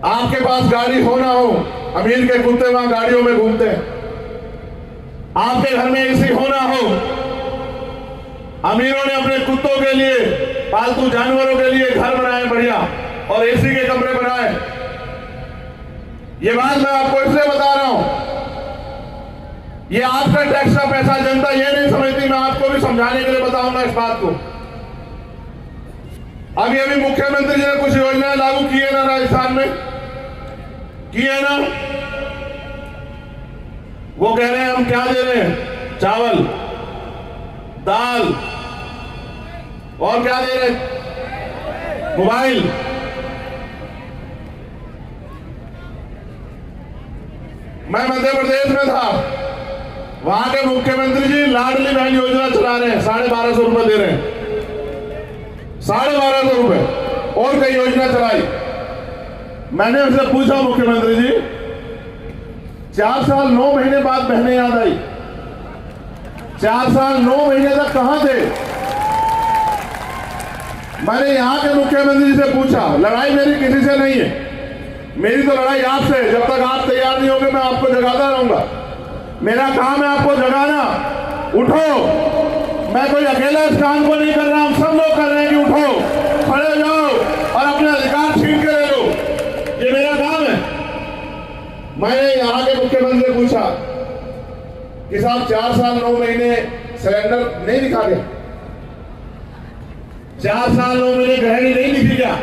आपके पास गाड़ी हो ना हो, अमीर के कुत्ते वहां गाड़ियों में घूमते हैं। आपके घर में एसी हो ना हो, अमीरों ने अपने कुत्तों के लिए, पालतू जानवरों के लिए घर बनाए बढ़िया और एसी के कमरे बनाए। ये बात मैं आपको इसलिए बता रहा हूं, ये आपका टैक्स का पैसा जनता ये नहीं समझती। मैं आपको भी समझाने के लिए बताऊंगा इस बात को। अभी अभी मुख्यमंत्री जी ने कुछ योजनाएं लागू की है ना राजस्थान में, किए ना। वो कह रहे हैं हम क्या दे रहे हैं, चावल, दाल, और क्या दे रहे हैं, मोबाइल। मैं मध्य प्रदेश में था, वहां के मुख्यमंत्री जी लाडली बहन योजना चला रहे हैं, 1250 रुपए दे रहे हैं, 1250 रुपए। और कई योजना चलाई। मैंने उनसे पूछा, मुख्यमंत्री जी 4 साल 9 महीने बाद बहनें याद आई, 4 साल 9 महीने तक कहां थे? मैंने यहां के मुख्यमंत्री से पूछा। लड़ाई मेरी किसी से नहीं है, मेरी तो लड़ाई आपसे है। जब तक आप तैयार नहीं होंगे मैं आपको जगाता रहूंगा। मेरा काम है आपको जगाना। उठो, मैं कोई अकेला इस काम को नहीं कर रहा, हम सब लोग कर रहे हैं कि उठो, खड़े हो जाओ और अपने अधिकार छीन के ले लो। ये मेरा काम है। मैंने यहाँ के मुख्यमंत्री से पूछा कि साहब 4 साल 9 महीने सिलेंडर नहीं दिखा गया, 4 साल 9 महीने गृहिणी नहीं दिखी क्या?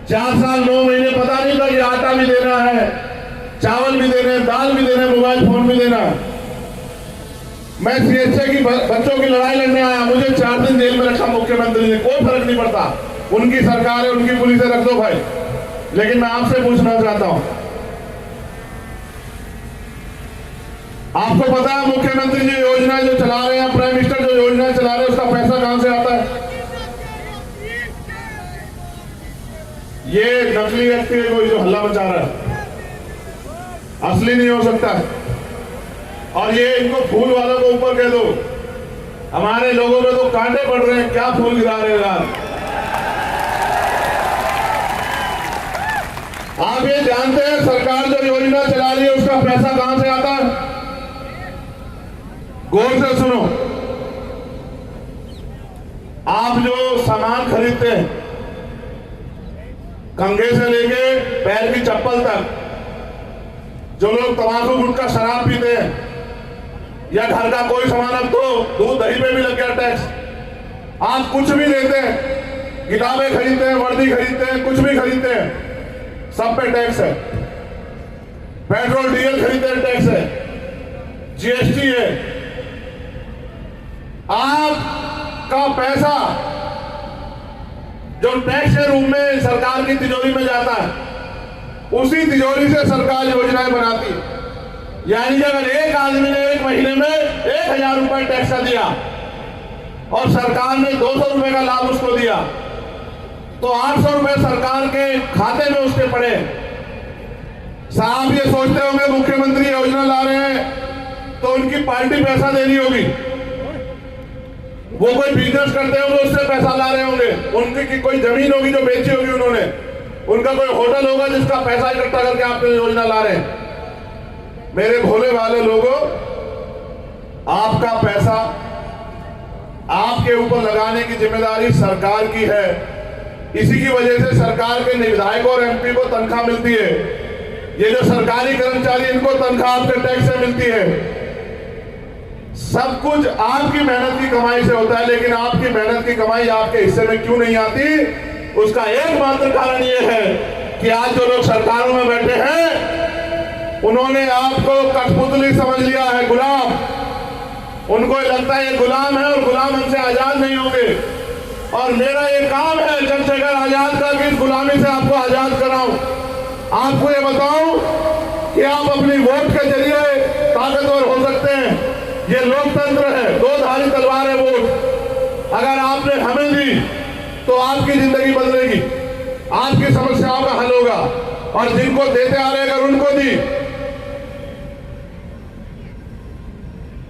4 साल 9 महीने पता नहीं था कि आटा भी देना है, चावल भी देना है, दाल भी देना है, मोबाइल फोन भी देना है। मैं सीएचए की बच्चों की लड़ाई लड़ने आया, मुझे 4 दिन जेल में रखा मुख्यमंत्री ने, कोई फर्क नहीं पड़ता। उनकी सरकार है, उनकी पुलिस है, रख दो भाई। लेकिन मैं आपसे पूछना चाहता हूं, आपको पता है मुख्यमंत्री जी योजना जो चला रहे हैं, प्राइम मिनिस्टर जो योजना चला रहे हैं, उसका पैसा कहां से आता है? ये नकली व्यक्ति है कोई जो हल्ला मचा रहा है, असली नहीं हो सकता है। और ये इनको फूल वालों को ऊपर कह दो, हमारे लोगों में तो कांटे पड़ रहे हैं, क्या फूल गिरा रहे हैं यार। आप ये जानते हैं सरकार जो योजना चला रही है उसका पैसा कहां से आता है? गौर से सुनो, आप जो सामान खरीदते हैं, कंघे से लेके पैर की चप्पल तक, जो लोग तंबाकू गुटखा शराब पीते हैं, या घर का कोई सामान, अब तो दूध दही पे भी लग गया टैक्स। आप कुछ भी लेते हैं, किताबें खरीदते हैं, वर्दी खरीदते हैं, कुछ भी खरीदते हैं, सब पे टैक्स है। पेट्रोल डीजल खरीदते हैं, टैक्स है, जीएसटी है। आपका पैसा जो टैक्स के रूप में सरकार की तिजोरी में जाता है, उसी तिजोरी से सरकार योजनाएं बनाती है। यानी कि अगर एक आदमी ने एक महीने में 1000 रुपए टैक्स का दिया और सरकार ने 200 रुपए का लाभ उसको दिया, तो 800 रुपए सरकार के खाते में उसके पड़े। साहब ये सोचते होंगे मुख्यमंत्री योजना ला रहे हैं तो उनकी पार्टी पैसा दे रही होगी, वो कोई बिजनेस करते होंगे उससे पैसा ला रहे होंगे, उनकी कोई जमीन होगी जो बेची होगी उन्होंने, उनका कोई होटल होगा जिसका पैसा इकट्ठा करके आप योजना ला रहे हैं। मेरे भोले वाले लोगों, आपका पैसा आपके ऊपर लगाने की जिम्मेदारी सरकार की है। इसी की वजह से सरकार के विधायकों और एमपी को तनख्वाह मिलती है। ये जो सरकारी कर्मचारी, इनको तनख्वाह आपके टैक्स से मिलती है। सब कुछ आपकी मेहनत की कमाई से होता है, लेकिन आपकी मेहनत की कमाई आपके हिस्से में क्यों नहीं आती? उसका एकमात्र कारण यह है कि आज जो लोग सरकारों में बैठे हैं उन्होंने आपको कठपुतली समझ लिया है, गुलाम। उनको लगता है ये गुलाम है और गुलाम हमसे आजाद नहीं होंगे। और मेरा ये काम है चंद्रशेखर आजाद का कि इस गुलामी से आपको आजाद कराऊं। आपको ये बताऊं कि आप अपनी वोट के जरिए ताकतवर हो सकते हैं। ये लोकतंत्र है, 2 धारी तलवार है वोट। अगर आपने हमें दी तो आपकी जिंदगी बदलेगी, आपकी समस्याओं का हल होगा। और जिनको देते आ रहे अगर उनको दी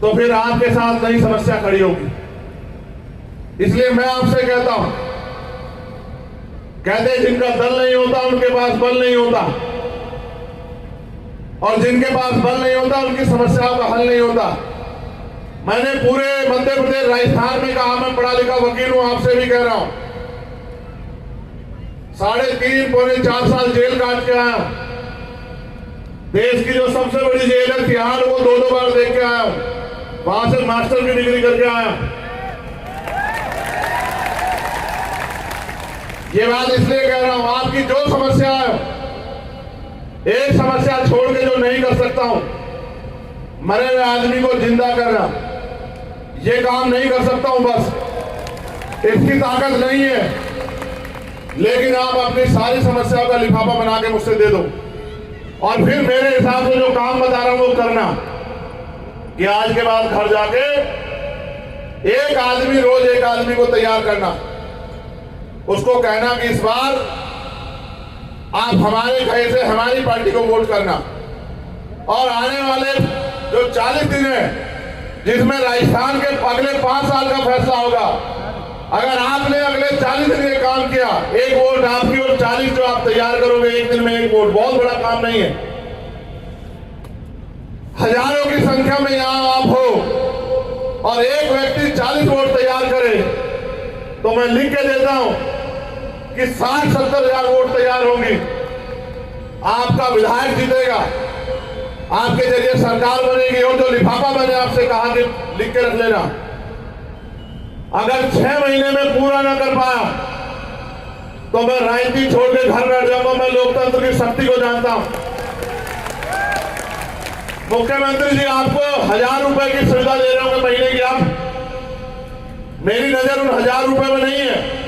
तो फिर आपके साथ नई समस्या खड़ी होगी। इसलिए मैं आपसे कहता हूं, कहते हैं जिनका दल नहीं होता उनके पास बल नहीं होता, और जिनके पास बल नहीं होता उनकी समस्याओं का हल नहीं होता। मैंने पूरे मध्य प्रदेश राजस्थान में कहा, मैं पढ़ा लिखा वकील हूं, आपसे भी कह रहा हूं, 3.5 पौने 4 साल जेल काट के आया। देश की जो सबसे बड़ी जेल है तिहाड़, वो 2-2 बार देख के आया हूं, वहां से मास्टर की डिग्री करके आया। ये बात इसलिए कह रहा हूं, आपकी जो समस्या है, एक समस्या छोड़ के जो नहीं कर सकता हूं, मरे हुए आदमी को जिंदा करना, ये काम नहीं कर सकता हूं, बस इसकी ताकत नहीं है। लेकिन आप अपनी सारी समस्याओं का लिफाफा बना के मुझसे दे दो, और फिर मेरे हिसाब से जो काम बता रहा हूं वो करना, कि आज के बाद घर जाके रोज एक आदमी को तैयार करना, उसको कहना कि इस बार आप हमारे कहे से हमारी पार्टी को वोट करना, और आने वाले जो 40 दिन है जिसमें राजस्थान के अगले 5 साल का फैसला होगा, अगर आपने अगले 40 दिन ये काम किया, एक वोट आपकी और 40 जो आप तैयार करोगे एक दिन में, एक वोट बहुत बड़ा काम नहीं है। हजारों की संख्या में यहां आप हो और एक व्यक्ति 40 वोट तैयार करे, तो मैं लिख के देता हूं कि 60-70 हजार वोट तैयार होंगी। आपका विधायक जीतेगा, आपके जरिए सरकार बनेगी, और जो लिफाफा मैंने आपसे कहा कि लिख के रख लेना, अगर 6 महीने में पूरा ना कर पाया तो मैं राजनीति छोड़ के घर बैठ जाऊंगा। मैं लोकतंत्र की शक्ति को जानता हूं। मुख्यमंत्री जी आपको 1000 रुपए की सुविधा दे रहे होंगे महीने की, आप, मेरी नजर उन 1000 रुपए में नहीं है।